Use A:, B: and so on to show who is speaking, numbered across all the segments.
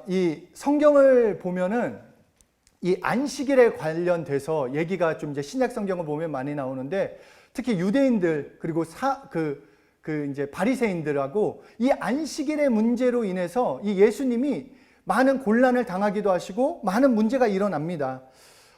A: 이 성경을 보면은 이 안식일에 관련돼서 얘기가 좀 이제 신약 성경을 보면 많이 나오는데, 특히 유대인들 그리고 이제 바리새인들하고 이 안식일의 문제로 인해서 이 예수님이 많은 곤란을 당하기도 하시고 많은 문제가 일어납니다.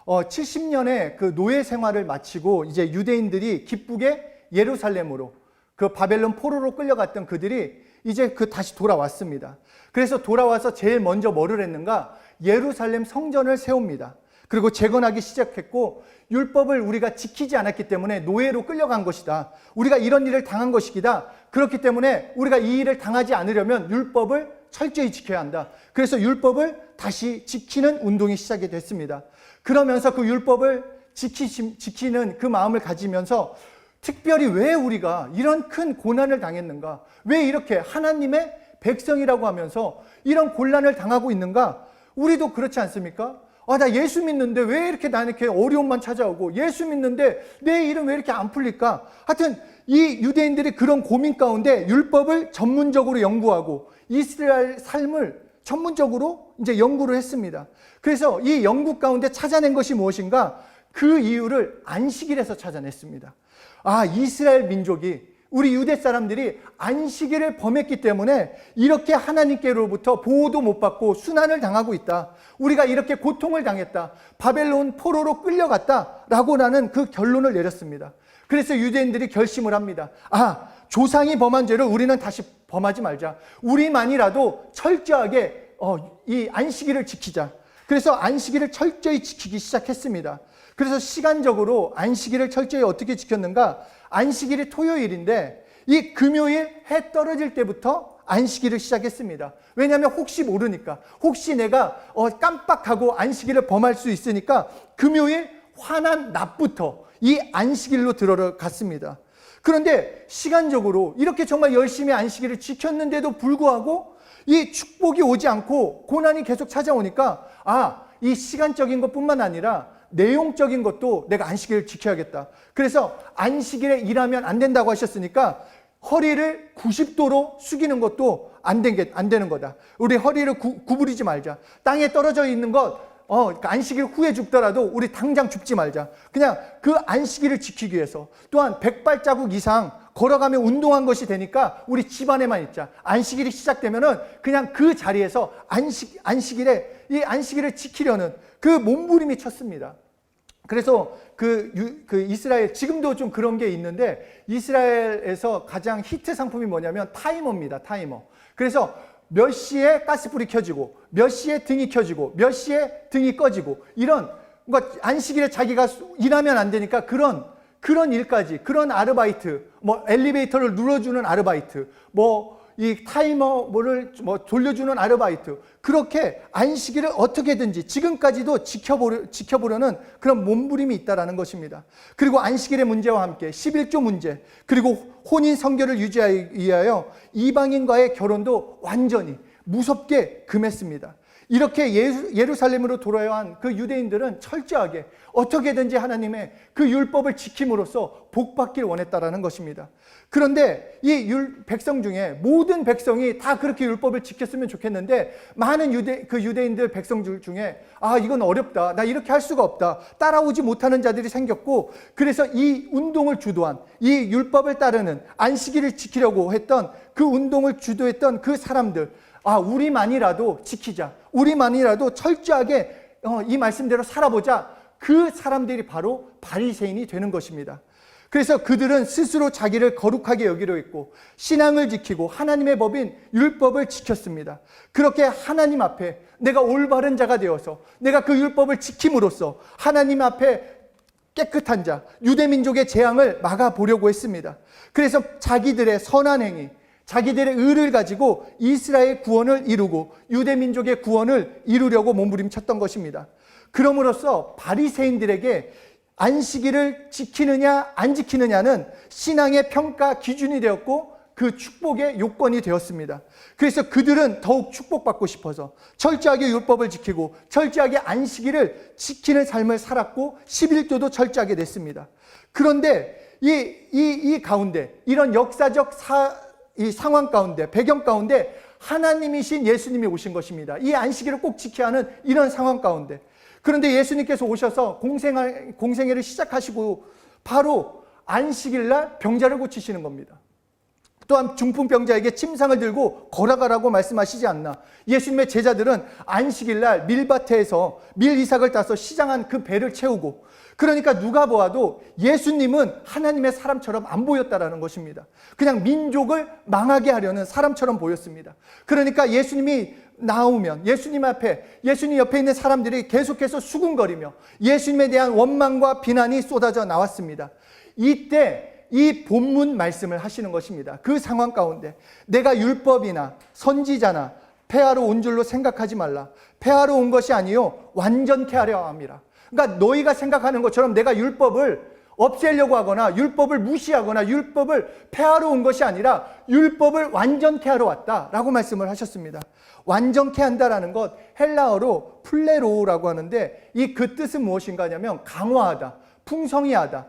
A: 70년의 그 노예 생활을 마치고 이제 유대인들이 기쁘게 예루살렘으로, 그 바벨론 포로로 끌려갔던 그들이 이제 다시 돌아왔습니다. 그래서 돌아와서 제일 먼저 뭐를 했는가? 예루살렘 성전을 세웁니다. 그리고 재건하기 시작했고, 율법을 우리가 지키지 않았기 때문에 노예로 끌려간 것이다. 우리가 이런 일을 당한 것이기다. 그렇기 때문에 우리가 이 일을 당하지 않으려면 율법을 철저히 지켜야 한다. 그래서 율법을 다시 지키는 운동이 시작이 됐습니다. 그러면서 그 율법을 지키는 그 마음을 가지면서 특별히 왜 우리가 이런 큰 고난을 당했는가? 왜 이렇게 하나님의 백성이라고 하면서 이런 곤란을 당하고 있는가? 우리도 그렇지 않습니까? 나 예수 믿는데 왜 이렇게 나는 이렇게 어려움만 찾아오고, 예수 믿는데 내 일은 왜 이렇게 안 풀릴까? 하여튼 이 유대인들이 그런 고민 가운데 율법을 전문적으로 연구하고 이스라엘 삶을 전문적으로 이제 연구를 했습니다. 그래서 이 연구 가운데 찾아낸 것이 무엇인가? 그 이유를 안식일에서 찾아냈습니다. 이스라엘 민족이, 우리 유대 사람들이 안식일을 범했기 때문에 이렇게 하나님께로부터 보호도 못 받고 순환을 당하고 있다. 우리가 이렇게 고통을 당했다. 바벨론 포로로 끌려갔다. 라고 나는 그 결론을 내렸습니다. 그래서 유대인들이 결심을 합니다. 조상이 범한 죄를 우리는 다시 범하지 말자. 우리만이라도 철저하게 이 안식일을 지키자. 그래서 안식일을 철저히 지키기 시작했습니다. 그래서 시간적으로 안식일을 철저히 어떻게 지켰는가? 안식일이 토요일인데 이 금요일 해 떨어질 때부터 안식일을 시작했습니다. 왜냐하면 혹시 모르니까, 혹시 내가 깜빡하고 안식일을 범할 수 있으니까 금요일 환한 낮부터 이 안식일로 들어갔습니다. 그런데 시간적으로 이렇게 정말 열심히 안식일을 지켰는데도 불구하고 이 축복이 오지 않고 고난이 계속 찾아오니까 이 시간적인 것뿐만 아니라 내용적인 것도 내가 안식일을 지켜야겠다. 그래서 안식일에 일하면 안 된다고 하셨으니까 허리를 90도로 숙이는 것도 안 되는 거다. 우리 허리를 구부리지 말자. 땅에 떨어져 있는 것, 안식일 후에 죽더라도 우리 당장 죽지 말자. 그냥 그 안식일을 지키기 위해서. 또한 100발자국 이상 걸어가며 운동한 것이 되니까 우리 집안에만 있자. 안식일이 시작되면은 그냥 그 자리에서 안식일에 이 안식일을 지키려는 그 몸부림이 쳤습니다. 그래서 그 이스라엘, 지금도 좀 그런 게 있는데, 이스라엘에서 가장 히트 상품이 뭐냐면 타이머입니다. 타이머. 그래서 몇 시에 가스불이 켜지고, 몇 시에 등이 켜지고, 몇 시에 등이 꺼지고, 이런 안식일에 자기가 일하면 안 되니까 그런 일까지, 그런 아르바이트, 엘리베이터를 눌러주는 아르바이트, 이 타이머를 돌려주는 아르바이트, 그렇게 안식일을 어떻게든지 지금까지도 지켜보려는 그런 몸부림이 있다라는 것입니다. 그리고 안식일의 문제와 함께 11조 문제, 그리고 혼인 성결을 유지하기 위하여 이방인과의 결혼도 완전히 무섭게 금했습니다. 이렇게 예루살렘으로 돌아야 한 그 유대인들은 철저하게 어떻게든지 하나님의 그 율법을 지킴으로써 복받기를 원했다라는 것입니다. 그런데 이 백성 중에 모든 백성이 다 그렇게 율법을 지켰으면 좋겠는데, 많은 유대인들 백성들 중에 이건 어렵다, 나 이렇게 할 수가 없다, 따라오지 못하는 자들이 생겼고, 그래서 이 운동을 주도한, 이 율법을 따르는 안식일을 지키려고 했던 그 운동을 주도했던 그 사람들, 우리만이라도 지키자, 우리만이라도 철저하게 이 말씀대로 살아보자. 그 사람들이 바로 바리새인이 되는 것입니다. 그래서 그들은 스스로 자기를 거룩하게 여기려 했고 신앙을 지키고 하나님의 법인 율법을 지켰습니다. 그렇게 하나님 앞에 내가 올바른 자가 되어서 내가 그 율법을 지킴으로써 하나님 앞에 깨끗한 자, 유대민족의 재앙을 막아보려고 했습니다. 그래서 자기들의 선한 행위, 자기들의 의를 가지고 이스라엘 구원을 이루고 유대민족의 구원을 이루려고 몸부림쳤던 것입니다. 그럼으로써 바리새인들에게 안식일을 지키느냐 안 지키느냐는 신앙의 평가 기준이 되었고 그 축복의 요건이 되었습니다. 그래서 그들은 더욱 축복받고 싶어서 철저하게 율법을 지키고 철저하게 안식일을 지키는 삶을 살았고 11조도 철저하게 냈습니다. 그런데 이 가운데 이런 역사적 이 상황 가운데, 배경 가운데 하나님이신 예수님이 오신 것입니다. 이 안식일을 꼭 지켜야 하는 이런 상황 가운데. 그런데 예수님께서 오셔서 공생애를 시작하시고 바로 안식일 날 병자를 고치시는 겁니다. 또한 중풍병자에게 침상을 들고 걸어가라고 말씀하시지 않나. 예수님의 제자들은 안식일 날 밀밭에서 밀이삭을 따서 시장한 그 배를 채우고, 그러니까 누가 보아도 예수님은 하나님의 사람처럼 안 보였다라는 것입니다. 그냥 민족을 망하게 하려는 사람처럼 보였습니다. 그러니까 예수님이 나오면 예수님 옆에 있는 사람들이 계속해서 수군거리며 예수님에 대한 원망과 비난이 쏟아져 나왔습니다. 이때 이 본문 말씀을 하시는 것입니다. 그 상황 가운데 내가 율법이나 선지자나 폐하러 온 줄로 생각하지 말라. 폐하러 온 것이 아니요 완전케 하려 함이라. 그러니까 너희가 생각하는 것처럼 내가 율법을 없애려고 하거나 율법을 무시하거나 율법을 폐하러 온 것이 아니라 율법을 완전케 하러 왔다라고 말씀을 하셨습니다. 완전케 한다라는 것 헬라어로 플레로라고 하는데 이 그 뜻은 무엇인가 하냐면 강화하다, 풍성히하다,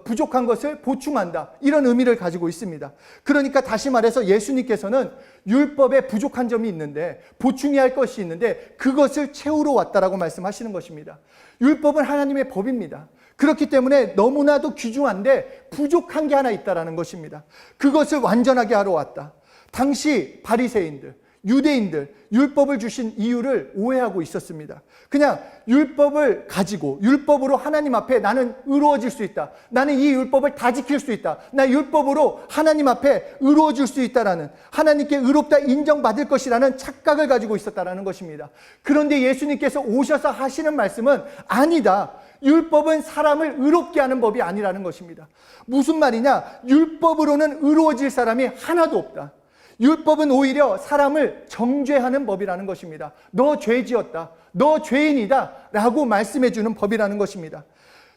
A: 부족한 것을 보충한다, 이런 의미를 가지고 있습니다. 그러니까 다시 말해서 예수님께서는 율법에 부족한 점이 있는데, 보충해야 할 것이 있는데 그것을 채우러 왔다라고 말씀하시는 것입니다. 율법은 하나님의 법입니다. 그렇기 때문에 너무나도 귀중한데 부족한 게 하나 있다라는 것입니다. 그것을 완전하게 하러 왔다. 당시 바리새인들, 유대인들 율법을 주신 이유를 오해하고 있었습니다. 그냥 율법을 가지고 율법으로 하나님 앞에 나는 의로워질 수 있다. 나는 이 율법을 다 지킬 수 있다. 나 율법으로 하나님 앞에 의로워질 수 있다라는, 하나님께 의롭다 인정받을 것이라는 착각을 가지고 있었다라는 것입니다. 그런데 예수님께서 오셔서 하시는 말씀은 아니다. 율법은 사람을 의롭게 하는 법이 아니라는 것입니다. 무슨 말이냐? 율법으로는 의로워질 사람이 하나도 없다. 율법은 오히려 사람을 정죄하는 법이라는 것입니다. 너 죄 지었다, 너 죄인이다 라고 말씀해 주는 법이라는 것입니다.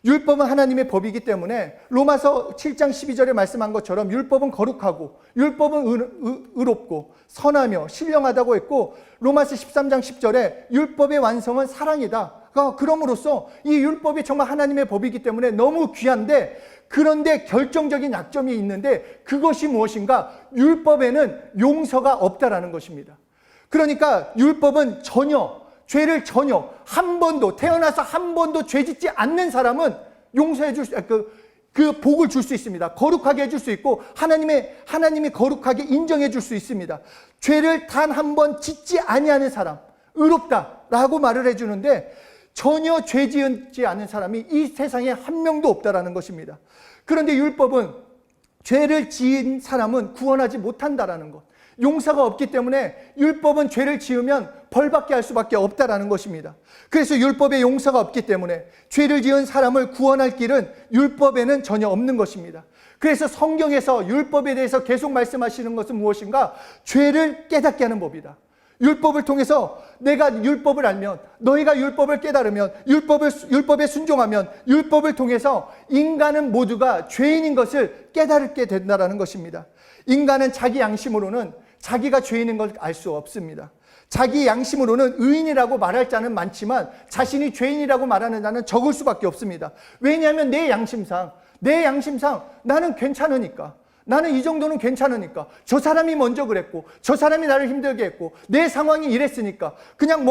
A: 율법은 하나님의 법이기 때문에 로마서 7장 12절에 말씀한 것처럼 율법은 거룩하고 율법은 의롭고 선하며 신령하다고 했고, 로마서 13장 10절에 율법의 완성은 사랑이다. 그럼으로써 이 율법이 정말 하나님의 법이기 때문에 너무 귀한데, 그런데 결정적인 약점이 있는데 그것이 무엇인가? 율법에는 용서가 없다라는 것입니다. 그러니까 율법은 죄를 전혀 한 번도, 태어나서 한 번도 죄 짓지 않는 사람은 용서해 줄 수, 그 복을 줄 수 있습니다. 거룩하게 해줄 수 있고 하나님이 거룩하게 인정해 줄 수 있습니다. 죄를 단 한 번 짓지 아니하는 사람, 의롭다라고 말을 해주는데 전혀 죄 지지 않은 사람이 이 세상에 한 명도 없다라는 것입니다. 그런데 율법은 죄를 지은 사람은 구원하지 못한다라는 것, 용서가 없기 때문에 율법은 죄를 지으면 벌받게 할 수밖에 없다라는 것입니다. 그래서 율법에 용서가 없기 때문에 죄를 지은 사람을 구원할 길은 율법에는 전혀 없는 것입니다. 그래서 성경에서 율법에 대해서 계속 말씀하시는 것은 무엇인가? 죄를 깨닫게 하는 법이다. 율법을 통해서 내가 율법을 알면, 너희가 율법을 깨달으면, 율법에 순종하면 율법을 통해서 인간은 모두가 죄인인 것을 깨닫게 된다는 것입니다. 인간은 자기 양심으로는 자기가 죄인인 걸 알 수 없습니다. 자기 양심으로는 의인이라고 말할 자는 많지만 자신이 죄인이라고 말하는 자는 적을 수밖에 없습니다. 왜냐하면 내 양심상 나는 괜찮으니까, 나는 이 정도는 괜찮으니까, 저 사람이 먼저 그랬고 저 사람이 나를 힘들게 했고 내 상황이 이랬으니까, 그냥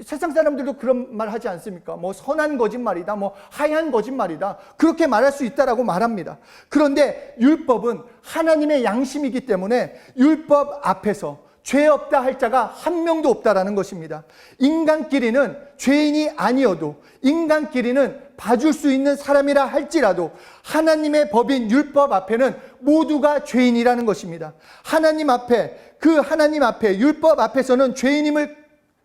A: 세상 사람들도 그런 말 하지 않습니까? 선한 거짓말이다, 하얀 거짓말이다, 그렇게 말할 수 있다라고 말합니다. 그런데 율법은 하나님의 양심이기 때문에 율법 앞에서 죄 없다 할 자가 한 명도 없다라는 것입니다. 인간끼리는 죄인이 아니어도, 인간끼리는 봐줄 수 있는 사람이라 할지라도 하나님의 법인 율법 앞에는 모두가 죄인이라는 것입니다. 하나님 앞에 율법 앞에서는 죄인임을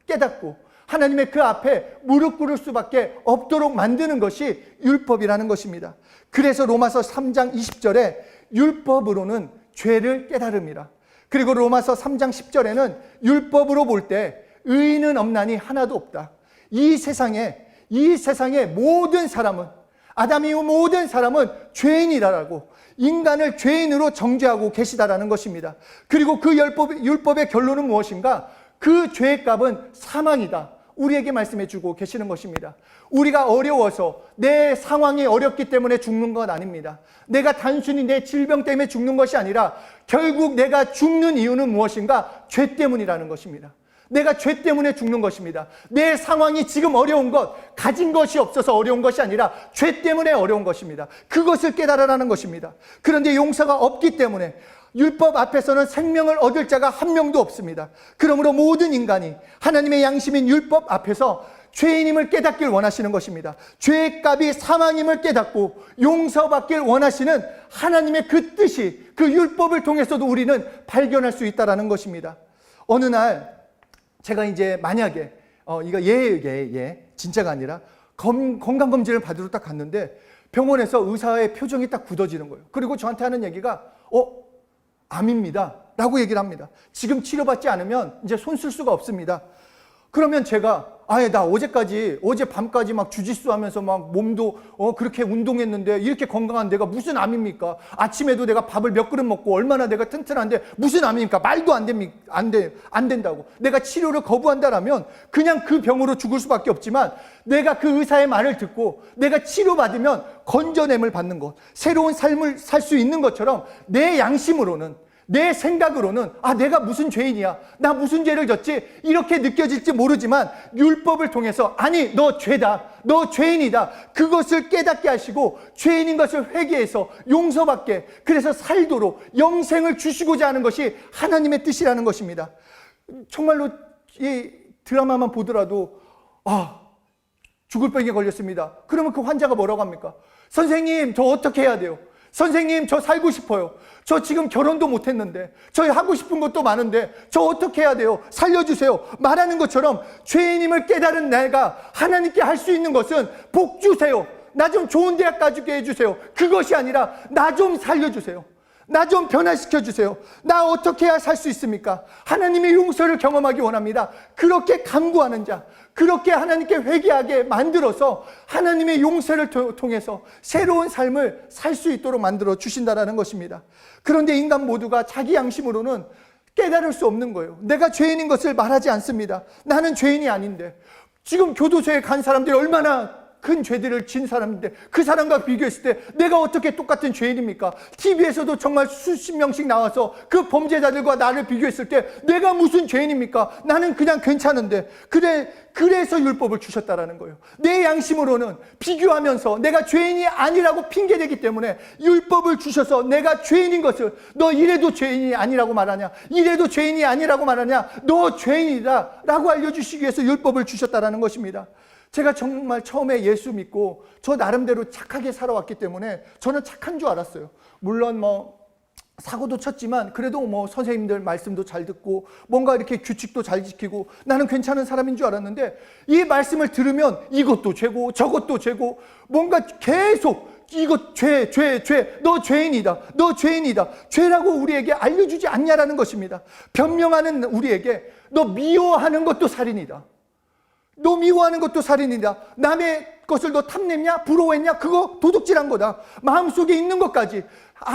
A: 깨닫고 하나님의 그 앞에 무릎 꿇을 수밖에 없도록 만드는 것이 율법이라는 것입니다. 그래서 로마서 3장 20절에 율법으로는 죄를 깨달음이라. 그리고 로마서 3장 10절에는 율법으로 볼 때 의인은 없나니 하나도 없다. 이 세상의 모든 사람은, 아담 이후 모든 사람은 죄인이라고, 인간을 죄인으로 정죄하고 계시다라는 것입니다. 그리고 그 율법의 결론은 무엇인가? 그 죄의 값은 사망이다. 우리에게 말씀해 주고 계시는 것입니다. 우리가 어려워서 내 상황이 어렵기 때문에 죽는 건 아닙니다. 내가 단순히 내 질병 때문에 죽는 것이 아니라 결국 내가 죽는 이유는 무엇인가? 죄 때문이라는 것입니다. 내가 죄 때문에 죽는 것입니다. 내 상황이 지금 어려운 것, 가진 것이 없어서 어려운 것이 아니라 죄 때문에 어려운 것입니다. 그것을 깨달으라는 것입니다. 그런데 용서가 없기 때문에 율법 앞에서는 생명을 얻을 자가 한 명도 없습니다. 그러므로 모든 인간이 하나님의 양심인 율법 앞에서 죄인임을 깨닫길 원하시는 것입니다. 죄의 값이 사망임을 깨닫고 용서받길 원하시는 하나님의 그 뜻이 그 율법을 통해서도 우리는 발견할 수 있다는 것입니다. 어느 날 제가 이제 만약에 이거 진짜가 아니라 건강검진을 받으러 딱 갔는데 병원에서 의사의 표정이 딱 굳어지는 거예요. 그리고 저한테 하는 얘기가 암입니다 라고 얘기를 합니다. 지금 치료받지 않으면 이제 손 쓸 수가 없습니다. 그러면 제가 나 어제 밤까지 막 주짓수 하면서 막 몸도 그렇게 운동했는데 이렇게 건강한 내가 무슨 암입니까? 아침에도 내가 밥을 몇 그릇 먹고 얼마나 내가 튼튼한데 무슨 암입니까? 말도 안 된다고. 내가 치료를 거부한다라면 그냥 그 병으로 죽을 수밖에 없지만 내가 그 의사의 말을 듣고 내가 치료받으면 건져냄을 받는 것, 새로운 삶을 살 수 있는 것처럼 내 양심으로는, 내 생각으로는 내가 무슨 죄인이야, 나 무슨 죄를 졌지, 이렇게 느껴질지 모르지만 율법을 통해서 아니 너 죄다, 너 죄인이다, 그것을 깨닫게 하시고 죄인인 것을 회개해서 용서받게, 그래서 살도록 영생을 주시고자 하는 것이 하나님의 뜻이라는 것입니다. 정말로 이 드라마만 보더라도 죽을 병에 걸렸습니다. 그러면 그 환자가 뭐라고 합니까? 선생님 저 어떻게 해야 돼요? 선생님 저 살고 싶어요. 저 지금 결혼도 못했는데, 저 하고 싶은 것도 많은데 저 어떻게 해야 돼요? 살려주세요. 말하는 것처럼 죄인임을 깨달은 내가 하나님께 할 수 있는 것은 복 주세요, 나 좀 좋은 대학 가주게 해주세요, 그것이 아니라 나 좀 살려주세요, 나 좀 변화시켜주세요. 나 어떻게 해야 살 수 있습니까? 하나님의 용서를 경험하기 원합니다. 그렇게 간구하는 자, 그렇게 하나님께 회개하게 만들어서 하나님의 용서를 통해서 새로운 삶을 살 수 있도록 만들어 주신다는 것입니다. 그런데 인간 모두가 자기 양심으로는 깨달을 수 없는 거예요. 내가 죄인인 것을 말하지 않습니다. 나는 죄인이 아닌데, 지금 교도소에 간 사람들이 얼마나 큰 죄들을 진 사람인데 그 사람과 비교했을 때 내가 어떻게 똑같은 죄인입니까? TV에서도 정말 수십 명씩 나와서 그 범죄자들과 나를 비교했을 때 내가 무슨 죄인입니까? 나는 그냥 괜찮은데. 그래서 율법을 주셨다라는 거예요. 내 양심으로는 비교하면서 내가 죄인이 아니라고 핑계대기 때문에 율법을 주셔서 내가 죄인인 것을, 너 이래도 죄인이 아니라고 말하냐, 이래도 죄인이 아니라고 말하냐, 너 죄인이다 라고 알려주시기 위해서 율법을 주셨다라는 것입니다. 제가 정말 처음에 예수 믿고 저 나름대로 착하게 살아왔기 때문에 저는 착한 줄 알았어요. 물론 사고도 쳤지만 그래도 선생님들 말씀도 잘 듣고 뭔가 이렇게 규칙도 잘 지키고 나는 괜찮은 사람인 줄 알았는데, 이 말씀을 들으면 이것도 죄고 저것도 죄고 뭔가 계속 이거 죄, 너 죄인이다, 너 죄인이다, 죄라고 우리에게 알려주지 않냐라는 것입니다. 변명하는 우리에게 너 미워하는 것도 살인이다, 너 미워하는 것도 살인이다, 남의 것을 너 탐냈냐, 부러워했냐, 그거 도둑질한 거다, 마음속에 있는 것까지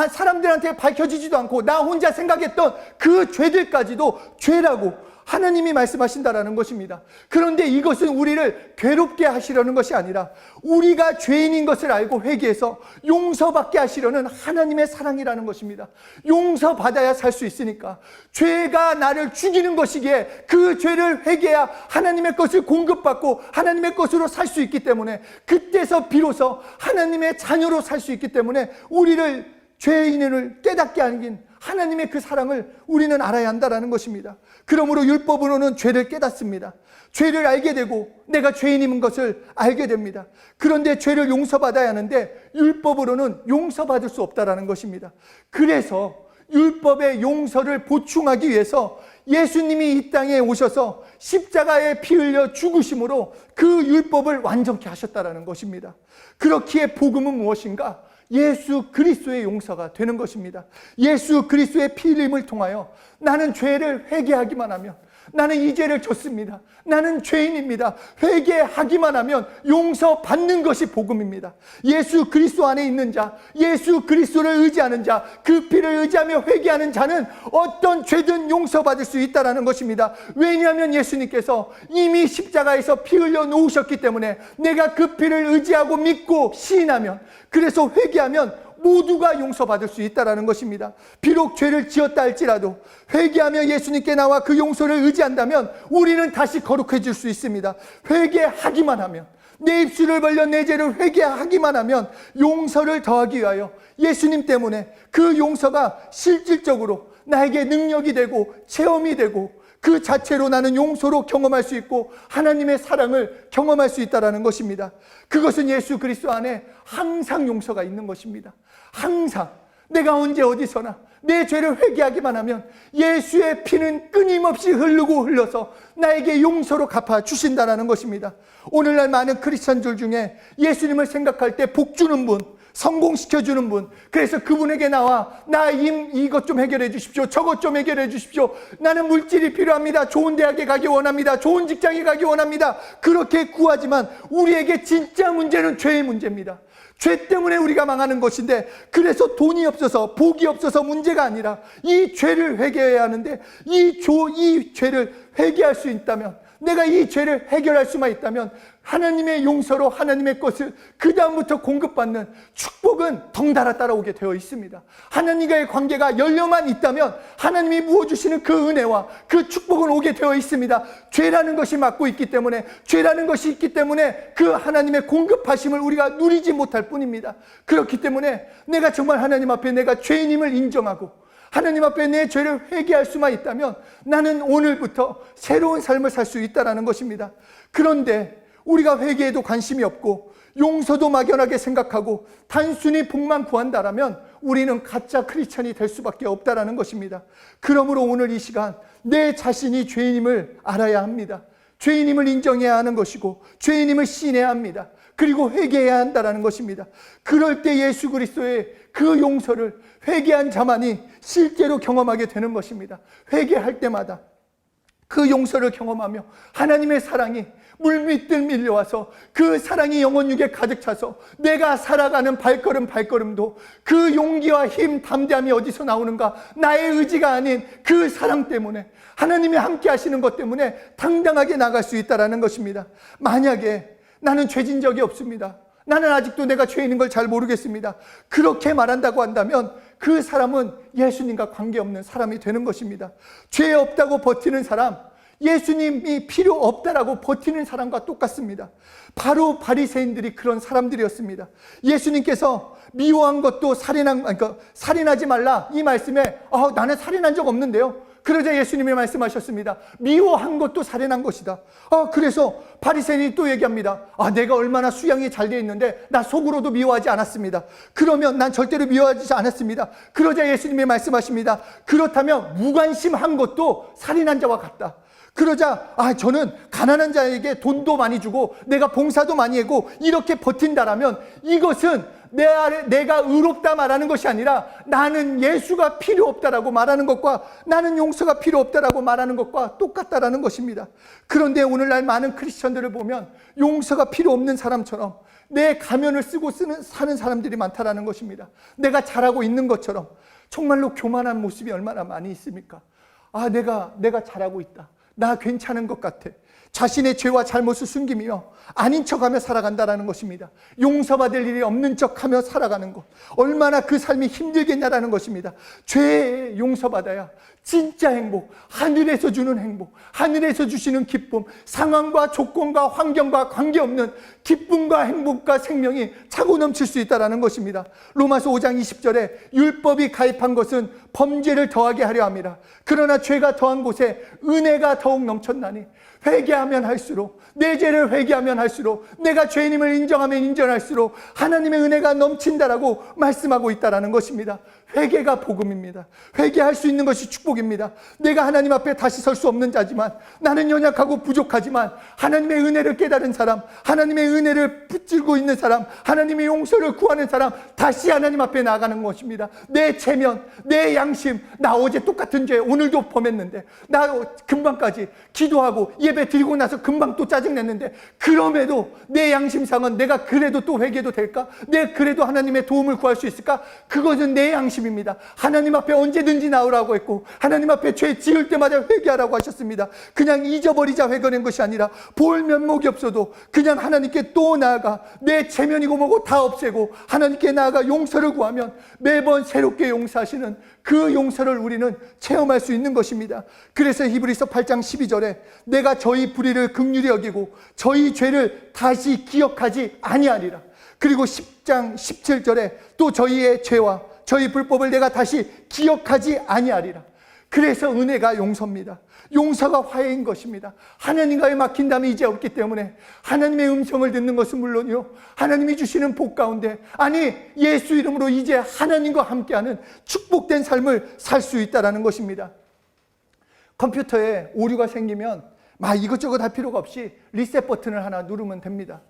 A: 사람들한테 밝혀지지도 않고 나 혼자 생각했던 그 죄들까지도 죄라고 하나님이 말씀하신다라는 것입니다. 그런데 이것은 우리를 괴롭게 하시려는 것이 아니라 우리가 죄인인 것을 알고 회개해서 용서받게 하시려는 하나님의 사랑이라는 것입니다. 용서받아야 살 수 있으니까. 죄가 나를 죽이는 것이기에 그 죄를 회개해야 하나님의 것을 공급받고 하나님의 것으로 살 수 있기 때문에, 그때서 비로소 하나님의 자녀로 살 수 있기 때문에 우리를 죄인을 깨닫게 하는 하나님의 그 사랑을 우리는 알아야 한다는 것입니다. 그러므로 율법으로는 죄를 깨닫습니다. 죄를 알게 되고 내가 죄인인 것을 알게 됩니다. 그런데 죄를 용서받아야 하는데 율법으로는 용서받을 수 없다는 것입니다. 그래서 율법의 용서를 보충하기 위해서 예수님이 이 땅에 오셔서 십자가에 피 흘려 죽으심으로 그 율법을 완전케 하셨다는 것입니다. 그렇기에 복음은 무엇인가? 예수 그리스도의 용서가 되는 것입니다. 예수 그리스도의 피 흘림을 통하여 나는 죄를 회개하기만 하면, 나는 이 죄를 졌습니다. 나는 죄인입니다. 회개하기만 하면 용서받는 것이 복음입니다. 예수 그리스도 안에 있는 자, 예수 그리스도를 의지하는 자, 그 피를 의지하며 회개하는 자는 어떤 죄든 용서받을 수 있다는 것입니다. 왜냐하면 예수님께서 이미 십자가에서 피 흘려 놓으셨기 때문에 내가 그 피를 의지하고 믿고 시인하면, 그래서 회개하면 모두가 용서받을 수 있다는 것입니다. 비록 죄를 지었다 할지라도 회개하며 예수님께 나와 그 용서를 의지한다면 우리는 다시 거룩해질 수 있습니다. 회개하기만 하면, 내 입술을 벌려 내 죄를 회개하기만 하면 용서를 더하기 위하여 예수님 때문에 그 용서가 실질적으로 나에게 능력이 되고 체험이 되고 그 자체로 나는 용서로 경험할 수 있고 하나님의 사랑을 경험할 수 있다는 것입니다. 그것은 예수 그리스도 안에 항상 용서가 있는 것입니다. 항상 내가 언제 어디서나 내 죄를 회개하기만 하면 예수의 피는 끊임없이 흐르고 흘러서 나에게 용서로 갚아주신다는 것입니다. 오늘날 많은 크리스찬들 중에 예수님을 생각할 때 복 주는 분, 성공시켜주는 분, 그래서 그분에게 나와 나 이것 좀 해결해 주십시오, 저것 좀 해결해 주십시오, 나는 물질이 필요합니다, 좋은 대학에 가기 원합니다, 좋은 직장에 가기 원합니다, 그렇게 구하지만 우리에게 진짜 문제는 죄의 문제입니다. 죄 때문에 우리가 망하는 것인데, 그래서 돈이 없어서 복이 없어서 문제가 아니라 이 죄를 회개해야 하는데, 이 죄를 회개할 수 있다면, 내가 이 죄를 해결할 수만 있다면 하나님의 용서로 하나님의 것을 그 다음부터 공급받는 축복은 덩달아 따라오게 되어 있습니다. 하나님과의 관계가 열려만 있다면 하나님이 부어주시는 그 은혜와 그 축복은 오게 되어 있습니다. 죄라는 것이 막고 있기 때문에, 죄라는 것이 있기 때문에 그 하나님의 공급하심을 우리가 누리지 못할 뿐입니다. 그렇기 때문에 내가 정말 하나님 앞에 내가 죄인임을 인정하고 하나님 앞에 내 죄를 회개할 수만 있다면 나는 오늘부터 새로운 삶을 살 수 있다는 것입니다. 그런데 우리가 회개에도 관심이 없고 용서도 막연하게 생각하고 단순히 복만 구한다라면 우리는 가짜 크리스찬이 될 수밖에 없다는 것입니다. 그러므로 오늘 이 시간 내 자신이 죄인임을 알아야 합니다. 죄인임을 인정해야 하는 것이고 죄인임을 시인해야 합니다. 그리고 회개해야 한다는 것입니다. 그럴 때 예수 그리스도의 그 용서를 회개한 자만이 실제로 경험하게 되는 것입니다. 회개할 때마다 그 용서를 경험하며 하나님의 사랑이 물밀듯 밀려와서 그 사랑이 영혼육에 가득 차서 내가 살아가는 발걸음도 그 용기와 힘, 담대함이 어디서 나오는가? 나의 의지가 아닌 그 사랑 때문에, 하나님이 함께 하시는 것 때문에 당당하게 나갈 수 있다는 것입니다. 만약에 나는 죄진 적이 없습니다, 나는 아직도 내가 죄인인 걸 잘 모르겠습니다, 그렇게 말한다고 한다면 그 사람은 예수님과 관계없는 사람이 되는 것입니다. 죄 없다고 버티는 사람, 예수님이 필요 없다라고 버티는 사람과 똑같습니다. 바로 바리새인들이 그런 사람들이었습니다. 예수님께서 미워한 것도 살인하지 말라 이 말씀에 나는 살인한 적 없는데요. 그러자 예수님이 말씀하셨습니다. 미워한 것도 살인한 것이다. 그래서 바리새인이 또 얘기합니다. 내가 얼마나 수양이 잘 되어 있는데 나 속으로도 미워하지 않았습니다. 그러면 난 절대로 미워하지 않았습니다. 그러자 예수님이 말씀하십니다. 그렇다면 무관심한 것도 살인한 자와 같다. 그러자 저는 가난한 자에게 돈도 많이 주고 내가 봉사도 많이 하고 이렇게 버틴다라면 이것은 내가 의롭다 말하는 것이 아니라 나는 예수가 필요 없다라고 말하는 것과 나는 용서가 필요 없다라고 말하는 것과 똑같다라는 것입니다. 그런데 오늘날 많은 크리스천들을 보면 용서가 필요 없는 사람처럼 내 가면을 쓰고 사는 사람들이 많다라는 것입니다. 내가 잘하고 있는 것처럼 정말로 교만한 모습이 얼마나 많이 있습니까? 내가 잘하고 있다, 나 괜찮은 것 같아, 자신의 죄와 잘못을 숨기며 아닌 척하며 살아간다는 것입니다. 용서받을 일이 없는 척하며 살아가는 것, 얼마나 그 삶이 힘들겠냐라는 것입니다. 죄에 용서받아야 진짜 행복, 하늘에서 주는 행복, 하늘에서 주시는 기쁨, 상황과 조건과 환경과 관계없는 기쁨과 행복과 생명이 차고 넘칠 수 있다는 것입니다. 로마서 5장 20절에 율법이 가입한 것은 범죄를 더하게 하려 함이라. 그러나 죄가 더한 곳에 은혜가 더욱 넘쳤나니 회개하면 할수록, 내 죄를 회개하면 할수록, 내가 죄인임을 인정하면 인정할수록 하나님의 은혜가 넘친다라고 말씀하고 있다는 것입니다. 회개가 복음입니다. 회개할 수 있는 것이 축복입니다. 내가 하나님 앞에 다시 설 수 없는 자지만, 나는 연약하고 부족하지만 하나님의 은혜를 깨달은 사람, 하나님의 은혜를 붙들고 있는 사람, 하나님의 용서를 구하는 사람, 다시 하나님 앞에 나아가는 것입니다. 내 체면, 내 양심, 나 어제 똑같은 죄 오늘도 범했는데, 나 금방까지 기도하고 예배 드리고 나서 금방 또 짜증냈는데, 그럼에도 내 양심상은 내가 그래도 또 회개도 될까? 내가 그래도 하나님의 도움을 구할 수 있을까? 그것은 내 양심입니다. 하나님 앞에 언제든지 나오라고 했고, 하나님 앞에 죄 지을 때마다 회개하라고 하셨습니다. 그냥 잊어버리자 회개하는 것이 아니라, 볼 면목이 없어도 그냥 하나님께 또 나아가 내 체면이고 뭐고 다 없애고 하나님께 나아가 용서를 구하면 매번 새롭게 용서하시는 그 용서를 우리는 체험할 수 있는 것입니다. 그래서 히브리서 8장 12절에 내가 저희 불의를 긍휼히 여기고 저희 죄를 다시 기억하지 아니하리라. 그리고 10장 17절에 또 저희의 죄와 저희 불법을 내가 다시 기억하지 아니하리라. 그래서 은혜가 용서입니다. 용서가 화해인 것입니다. 하나님과의 막힌담이 이제 없기 때문에 하나님의 음성을 듣는 것은 물론이요, 하나님이 주시는 복 가운데, 아니 예수 이름으로 이제 하나님과 함께하는 축복된 삶을 살 수 있다는 것입니다. 컴퓨터에 오류가 생기면 막 이것저것 할 필요가 없이 리셋 버튼을 하나 누르면 됩니다.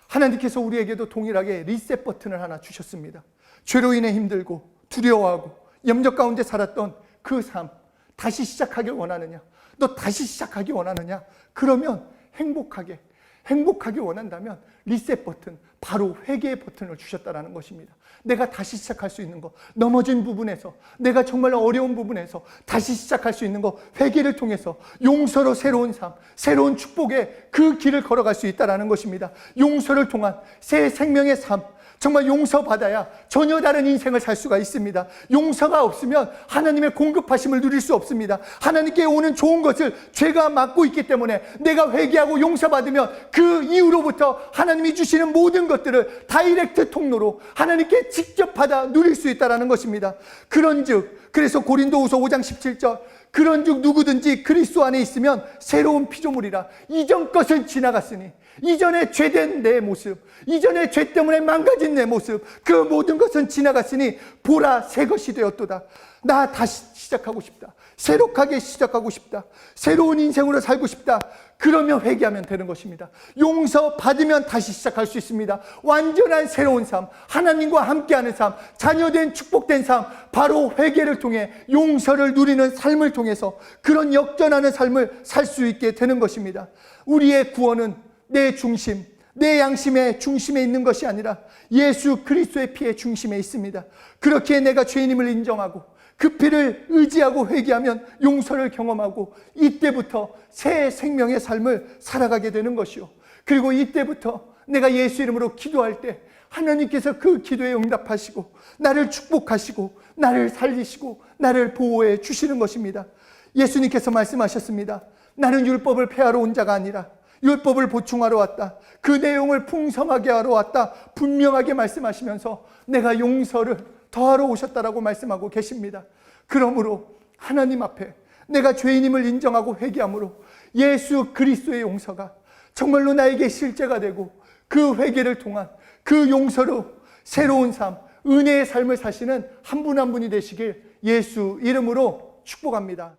A: 하나님께서 우리에게도 동일하게 리셋 버튼을 하나 주셨습니다. 죄로 인해 힘들고 두려워하고 염려 가운데 살았던 그 삶, 다시 시작하길 원하느냐? 너 다시 시작하기 원하느냐? 그러면 행복하게 원한다면 리셋 버튼, 바로 회개의 버튼을 주셨다는 것입니다. 내가 다시 시작할 수 있는 것, 넘어진 부분에서, 내가 정말 어려운 부분에서 다시 시작할 수 있는 것, 회개를 통해서 용서로 새로운 삶, 새로운 축복의 그 길을 걸어갈 수 있다는 것입니다. 용서를 통한 새 생명의 삶, 정말 용서받아야 전혀 다른 인생을 살 수가 있습니다. 용서가 없으면 하나님의 공급하심을 누릴 수 없습니다. 하나님께 오는 좋은 것을 죄가 막고 있기 때문에 내가 회개하고 용서받으면 그 이후로부터 하나님이 주시는 모든 것들을 다이렉트 통로로 하나님께 직접 받아 누릴 수 있다는 것입니다. 그런즉, 그래서 고린도후서 5장 17절, 그런즉 누구든지 그리스도 안에 있으면 새로운 피조물이라. 이전 것은 지나갔으니, 이전에 죄된 내 모습, 이전에 죄 때문에 망가진 내 모습, 그 모든 것은 지나갔으니 보라 새 것이 되었도다. 나 다시 시작하고 싶다. 새롭게 시작하고 싶다. 새로운 인생으로 살고 싶다. 그러면 회개하면 되는 것입니다. 용서 받으면 다시 시작할 수 있습니다. 완전한 새로운 삶, 하나님과 함께하는 삶, 자녀된 축복된 삶, 바로 회개를 통해 용서를 누리는 삶을 통해서 그런 역전하는 삶을 살 수 있게 되는 것입니다. 우리의 구원은 내 중심, 내 양심의 중심에 있는 것이 아니라 예수 그리스도의 피의 중심에 있습니다. 그렇게 내가 죄인임을 인정하고 그 피를 의지하고 회개하면 용서를 경험하고 이때부터 새 생명의 삶을 살아가게 되는 것이요, 그리고 이때부터 내가 예수 이름으로 기도할 때 하나님께서 그 기도에 응답하시고 나를 축복하시고 나를 살리시고 나를 보호해 주시는 것입니다. 예수님께서 말씀하셨습니다. 나는 율법을 폐하러 온 자가 아니라 율법을 보충하러 왔다. 그 내용을 풍성하게 하러 왔다. 분명하게 말씀하시면서 내가 용서를 더하러 오셨다라고 말씀하고 계십니다. 그러므로 하나님 앞에 내가 죄인임을 인정하고 회개함으로 예수 그리스도의 용서가 정말로 나에게 실제가 되고 그 회개를 통한 그 용서로 새로운 삶, 은혜의 삶을 사시는 한 분 한 분이 되시길 예수 이름으로 축복합니다.